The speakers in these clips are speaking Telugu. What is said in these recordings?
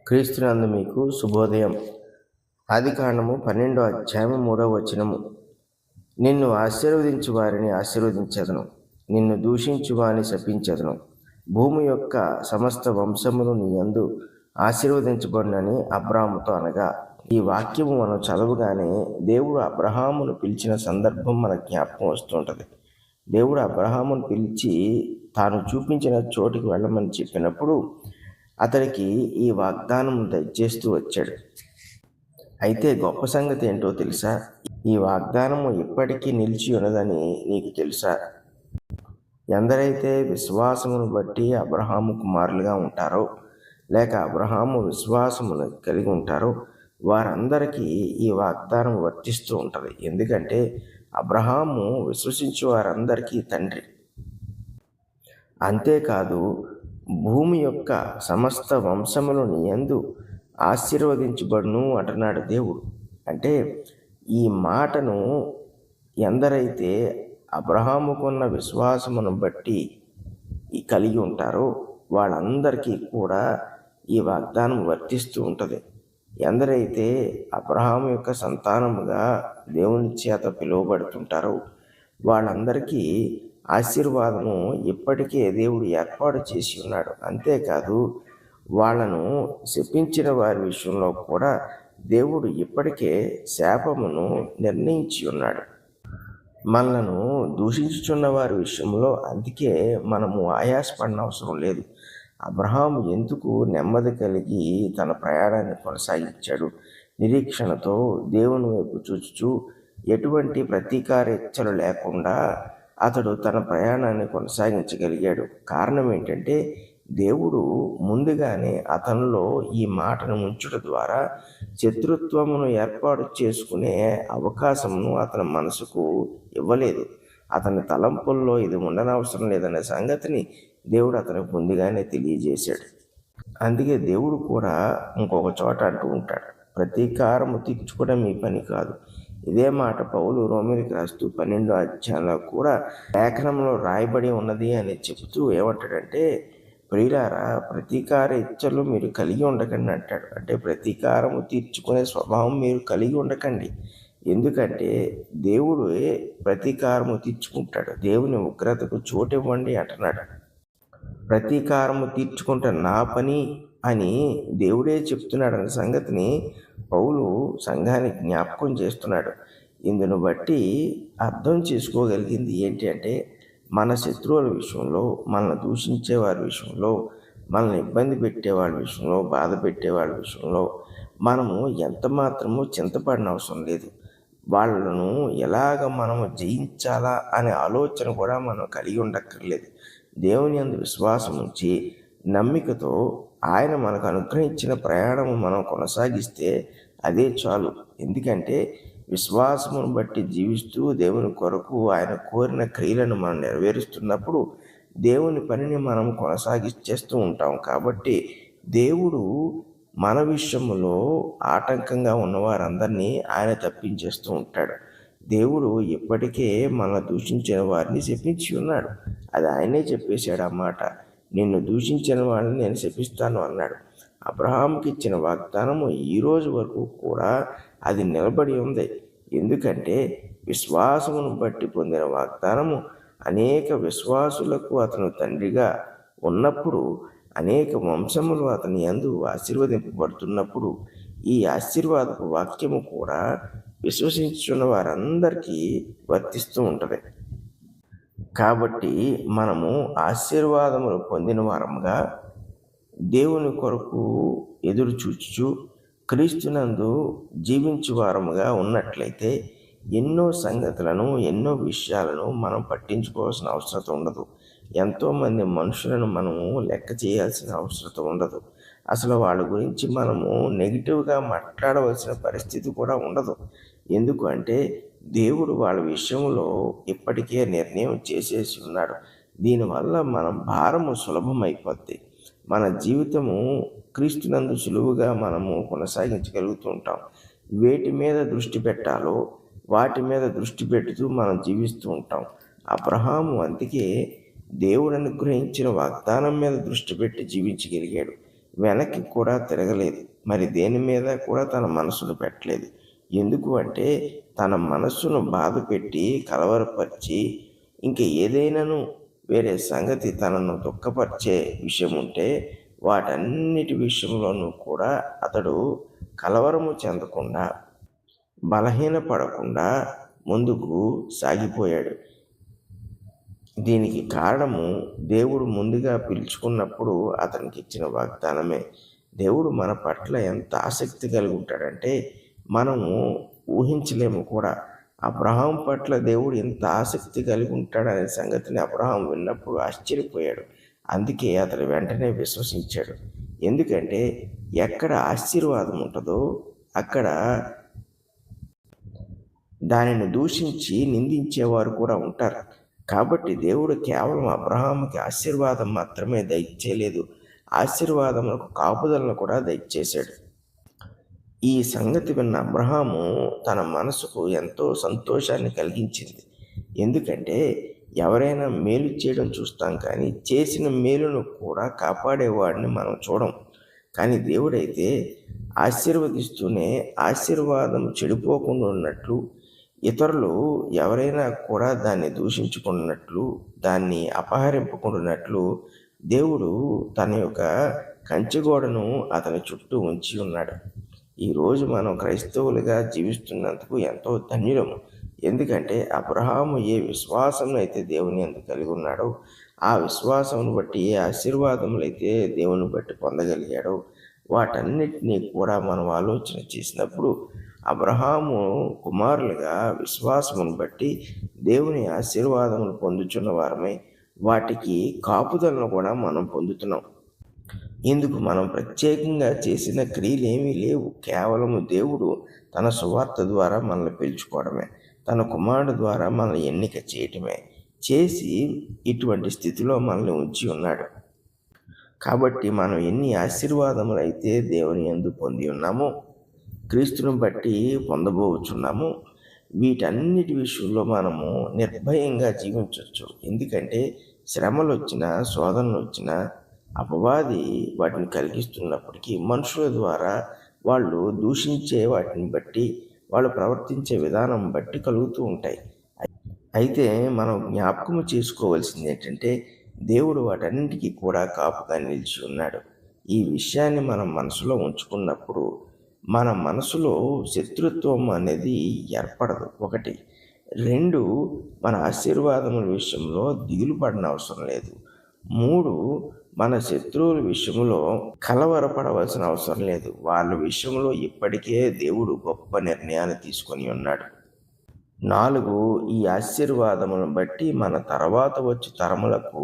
క్రీస్తునందు మీకు శుభోదయం. ఆదికాండము 12వ అధ్యాయము 3వ వచనము. నిన్ను ఆశీర్వదించు వారిని ఆశీర్వదించెదను, నిన్ను దూషించు వారిని శపించెదను. భూమి యొక్క సమస్త వంశములు నీ యందు ఆశీర్వదించబడినని అబ్రాహాముతో అనగా. ఈ వాక్యము మనం చదవగానే దేవుడు అబ్రహామును పిలిచిన సందర్భం మన జ్ఞాపకం వస్తుంటుంది. దేవుడు అబ్రహామును పిలిచి తాను చూపించిన చోటికి వెళ్ళమని చెప్పినప్పుడు అతడికి ఈ వాగ్దానం దయచేస్తూ వచ్చాడు. అయితే గొప్ప సంగతి ఏంటో తెలుసా? ఈ వాగ్దానము ఇప్పటికీ నిలిచి ఉన్నదని నీకు తెలుసా? ఎందరైతే విశ్వాసమును బట్టి అబ్రహాము కుమారులుగా ఉంటారో, లేక అబ్రహాము విశ్వాసమును కలిగి ఉంటారో వారందరికీ ఈ వాగ్దానం వర్తిస్తూ ఉంటుంది. ఎందుకంటే అబ్రహాము విశ్వసించే వారందరికీ తండ్రి. అంతేకాదు, భూమి యొక్క సమస్త వంశములు నీ యందు ఆశీర్వదించబడును అంటున్నాడు దేవుడు. అంటే ఈ మాటను ఎందరైతే అబ్రహాముకున్న విశ్వాసమును బట్టి కలిగి ఉంటారో వాళ్ళందరికీ కూడా ఈ వాగ్దానం వర్తిస్తూ ఉంటుంది. ఎందరైతే అబ్రహాము యొక్క సంతానముగా దేవుని చేత పిలువబడుతుంటారో వాళ్ళందరికీ ఆశీర్వాదము ఇప్పటికే దేవుడు ఏర్పాటు చేసి ఉన్నాడు. అంతేకాదు, వాళ్ళను శపించిన వారి విషయంలో కూడా దేవుడు ఇప్పటికే శాపమును నిర్ణయించి ఉన్నాడు. మనలను దూషించుచున్న వారి విషయంలో అందుకే మనము ఆయాసపడిన అవసరం లేదు. అబ్రహాము ఎందుకు నెమ్మది కలిగి తన ప్రయాణాన్ని కొనసాగించాడు? నిరీక్షణతో దేవుని వైపు చూచుచూ ఎటువంటి ప్రతీకారేచ్ఛలు లేకుండా అతడు తన ప్రయాణాన్ని కొనసాగించగలిగాడు. కారణం ఏంటంటే దేవుడు ముందుగానే అతనిలో ఈ మాటను ఉంచుట ద్వారా శత్రుత్వమును ఏర్పాటు చేసుకునే అవకాశమును అతని మనసుకు ఇవ్వలేదు. అతని తలంపుల్లో ఇది ఉండనవసరం లేదనే సంగతిని దేవుడు అతనికి ముందుగానే తెలియజేశాడు. అందుకే దేవుడు కూడా ఇంకొక చోట అంటూ ఉంటాడు, ప్రతీకారము తీర్చుకోవడం మీ పని కాదు. ఇదే మాట పౌలు రోమీయులకు రాస్తూ 12వ అధ్యాయంలో కూడా లేఖనంలో రాయబడి ఉన్నది అని చెబుతూ ఏమంటాడంటే, ప్రియులారా, ప్రతీకార ఇచ్చలు మీరు కలిగి ఉండకండి అంటాడు. అంటే ప్రతీకారము తీర్చుకునే స్వభావం మీరు కలిగి ఉండకండి. ఎందుకంటే దేవుడు ప్రతీకారము తీర్చుకుంటాడు. దేవుని ఉగ్రతకు చోటు ఇవ్వండి అంటున్నాడు. ప్రతీకారము తీర్చుకుంటే నా పని అని దేవుడే చెప్తున్నాడు అనే సంగతిని పౌలు సంఘానికి జ్ఞాపకం చేస్తున్నాడు. ఇందును బట్టి అర్థం చేసుకోగలిగింది ఏంటి అంటే, మన శత్రువుల విషయంలో, మనల్ని దూషించే వారి విషయంలో, మనల్ని ఇబ్బంది పెట్టేవాళ్ళ విషయంలో, బాధ పెట్టేవాళ్ళ విషయంలో మనము ఎంత మాత్రము చింతపడిన అవసరం లేదు. వాళ్ళను ఎలాగ మనము జయించాలా అనే ఆలోచన కూడా మనం కలిగి ఉండక్కర్లేదు. దేవుని యందు విశ్వాసం ఉంచి నమ్మికతో ఆయన మనకు అనుగ్రహించిన ప్రయాణము మనం కొనసాగిస్తే అదే చాలు. ఎందుకంటే విశ్వాసమును బట్టి జీవిస్తూ దేవుని కొరకు ఆయన కోరిన క్రియలను మనం నెరవేరుస్తున్నప్పుడు దేవుని పనిని మనం కొనసాగిస్తూ ఉంటాం. కాబట్టి దేవుడు మన విషయంలో ఆటంకంగా ఉన్నవారందరినీ ఆయన తప్పించేస్తూ ఉంటాడు. దేవుడు ఇప్పటికే మన దూషించిన వారిని శపించి ఉన్నాడు. అది ఆయనే చెప్పేశాడు అన్నమాట. నిన్ను దూషించిన వాళ్ళని నేను శపిస్తాను అన్నాడు. అబ్రహాముకి ఇచ్చిన వాగ్దానము ఈ రోజు వరకు కూడా అది నిలబడి ఉంది. ఎందుకంటే విశ్వాసమును బట్టి పొందిన వాగ్దానము అనేక విశ్వాసులకు అతను తండ్రిగా ఉన్నప్పుడు, అనేక వంశములు అతని యందు ఆశీర్వదింపబడుతున్నప్పుడు ఈ ఆశీర్వాదపు వాక్యము కూడా విశ్వసించున్న వారందరికీ వర్తిస్తూ ఉంటుంది. కాబట్టి మనము ఆశీర్వాదములు పొందిన వారముగా దేవుని కొరకు ఎదురు చూచుచు క్రీస్తునందు జీవించు వారముగా ఉన్నట్లయితే ఎన్నో సంగతులను, ఎన్నో విషయాలను మనం పట్టించుకోవాల్సిన అవసరం ఉండదు. ఎంతోమంది మనుషులను మనము లెక్క చేయాల్సిన అవసరం ఉండదు. అసలు వాళ్ళ గురించి మనము నెగిటివ్గా మాట్లాడవలసిన పరిస్థితి కూడా ఉండదు. ఎందుకు అంటే దేవుడు వాళ్ళ విషయంలో ఇప్పటికే నిర్ణయం చేసేసి ఉన్నాడు. దీనివల్ల మన భారము సులభమైపోద్ది. మన జీవితము క్రీస్తునందు సులువుగా మనము కొనసాగించగలుగుతూ ఉంటాం. వేటి మీద దృష్టి పెట్టాలో వాటి మీద దృష్టి పెడుతూ మనం జీవిస్తూ ఉంటాం. అబ్రహాము అందుకే దేవుడు అనుగ్రహించిన వాగ్దానం మీద దృష్టి పెట్టి జీవించగలిగాడు. వెనక్కి కూడా తిరగలేదు. మరి దేని మీద కూడా తన మనసును పెట్టలేదు. ఎందుకు అంటే తన మనస్సును బాధపెట్టి కలవరపరిచి ఇంక ఏదైనాను వేరే సంగతి తనను దుఃఖపరిచే విషయం ఉంటే వాటన్నిటి విషయంలోనూ కూడా అతడు కలవరము చెందకుండా బలహీనపడకుండా ముందుకు సాగిపోయాడు. దీనికి కారణము దేవుడు ముందుగా పిలుచుకున్నప్పుడు అతనికి ఇచ్చిన వాగ్దానమే. దేవుడు మన పట్ల ఎంత ఆసక్తి కలిగి ఉంటాడంటే మనము ఊహించలేము కూడా. అబ్రహాం పట్ల దేవుడు ఎంత ఆసక్తి కలిగి ఉంటాడనే సంగతిని అబ్రహాం విన్నప్పుడు ఆశ్చర్యపోయాడు. అందుకే అతడు వెంటనే విశ్వసించాడు. ఎందుకంటే ఎక్కడ ఆశీర్వాదం ఉంటుందో అక్కడ దానిని దూషించి నిందించేవారు కూడా ఉంటారు. కాబట్టి దేవుడు కేవలం అబ్రహాముకి ఆశీర్వాదం మాత్రమే దయచేయలేదు, ఆశీర్వాదములకు కాపుదలను కూడా దయచేశాడు. ఈ సంగతి విన్న అబ్రహాము తన మనసుకు ఎంతో సంతోషాన్ని కలిగించింది. ఎందుకంటే ఎవరైనా మేలు చేయడం చూస్తాం, కానీ చేసిన మేలును కూడా కాపాడేవాడిని మనం చూడం. కానీ దేవుడైతే ఆశీర్వదిస్తూనే ఆశీర్వాదం చెడిపోకుండా ఉన్నట్లు, ఇతరులు ఎవరైనా కూడా దాన్ని దూషించుకున్నట్లు, దాన్ని అపహరింపుకున్నట్లు దేవుడు తన యొక్క కంచెగోడను అతని చుట్టూ ఉంచి ఉన్నాడు. ఈరోజు మనం క్రైస్తవులుగా జీవిస్తున్నందుకు ఎంతో ధన్యులము. ఎందుకంటే అబ్రహాము ఏ విశ్వాసం అయితే దేవుని యందు కలిగి ఉన్నాడో, ఆ విశ్వాసమును బట్టి ఏ ఆశీర్వాదములు అయితే దేవుని బట్టి పొందగలిగాడో, వాటన్నిటినీ కూడా మనం ఆలోచన చేసినప్పుడు అబ్రహాము కుమారులుగా విశ్వాసమును బట్టి దేవుని ఆశీర్వాదములు పొందుచున్న వారమై వాటికి కాపుదలను కూడా మనం పొందుతున్నాం. ఇందుకు మనం ప్రత్యేకంగా చేసిన క్రియలు ఏమీ లేవు. కేవలము దేవుడు తన సువార్త ద్వారా మనల్ని పిలుచుకోవడమే, తన కుమారుడు ద్వారా మనల్ని ఎన్నిక చేయటమే చేసి ఇటువంటి స్థితిలో మనల్ని ఉంచి ఉన్నాడు. కాబట్టి మనం ఎన్ని ఆశీర్వాదములు అయితే దేవుని యందు పొంది ఉన్నామో, క్రీస్తును బట్టి పొందబోచున్నాము, వీటన్నిటి విషయంలో మనము నిర్భయంగా జీవించవచ్చు. ఎందుకంటే శ్రమలు వచ్చినా, శోధనలు వచ్చినా, అపవాది వాటిని కలిగిస్తున్నప్పటికీ మనుషుల ద్వారా వాళ్ళు దూషించే వాటిని బట్టి, వాళ్ళు ప్రవర్తించే విధానం బట్టి కలుగుతూ ఉంటాయి. అయితే మనం జ్ఞాపకం చేసుకోవాల్సింది ఏంటంటే దేవుడు వాటన్నిటికీ కూడా కాపుగా నిలిచి ఉన్నాడు. ఈ విషయాన్ని మనం మనసులో ఉంచుకున్నప్పుడు మన మనసులో శత్రుత్వం అనేది ఏర్పడదు. 1. 2, మన ఆశీర్వాదముల విషయంలో దిగులు పడిన అవసరం లేదు. 3, మన శత్రువుల విషయంలో కలవరపడవలసిన అవసరం లేదు. వాళ్ళ విషయంలో ఇప్పటికే దేవుడు గొప్ప నిర్ణయాన్ని తీసుకొని ఉన్నాడు. 4, ఈ ఆశీర్వాదములను బట్టి మన తర్వాత వచ్చే తరములకు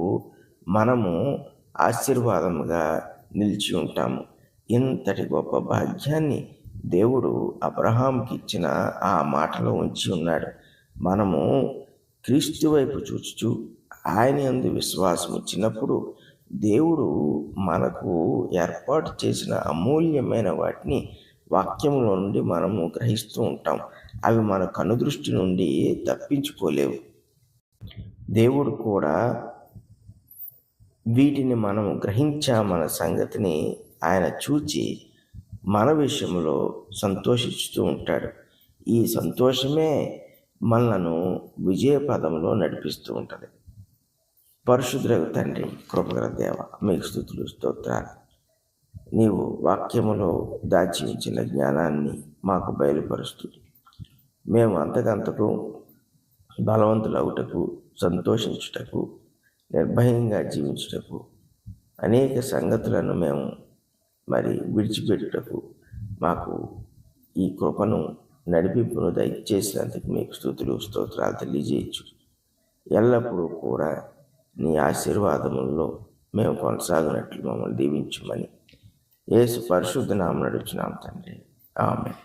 మనము ఆశీర్వాదముగా నిలిచి ఉంటాము. ఇంతటి గొప్ప భాగ్యాన్ని దేవుడు అబ్రహాంకి ఇచ్చిన ఆ మాటలో ఉంచి ఉన్నాడు. మనము క్రీస్తు వైపు చూచుచు ఆయన యందు విశ్వాసం ఇచ్చినప్పుడు దేవుడు మనకు ఏర్పాటు చేసిన అమూల్యమైన వాటిని వాక్యంలో నుండి మనము గ్రహిస్తూ ఉంటాం. అవి మన కనుదృష్టి నుండి తప్పించుకోలేవు. దేవుడు కూడా వీటిని మనం గ్రహించామన్న సంగతిని ఆయన చూచి మన విషయంలో సంతోషిస్తూ ఉంటాడు. ఈ సంతోషమే మనలను విజయ పదంలో నడిపిస్తూ ఉంటుంది. పరిశుద్ధుడైన తండ్రి, కృపగల దేవ, మీకు స్తుతులు, స్తోత్రాలు. నీవు వాక్యములో దాచి ఉంచిన జ్ఞానాన్ని మాకు బయలుపరుస్తూ మేము అంతకంతకు బలవంతులవుటకు, సంతోషించుటకు, నిర్భయంగా జీవించుటకు, అనేక సంగతులను మేము విడిచిపెట్టుటకు మాకు ఈ కృపను, నడిపింపును దయచేసినందుకు మీకు స్తుతులు, స్తోత్రాలు తెలియజేయచ్చు. ఎల్లప్పుడూ కూడా నీ ఆశీర్వాదముల్లో మేము కొనసాగినట్లు మమ్మల్ని దీవించమని యేసు పరిశుద్ధ నామమున అడుగుచున్నాము తండ్రి. ఆమేన్.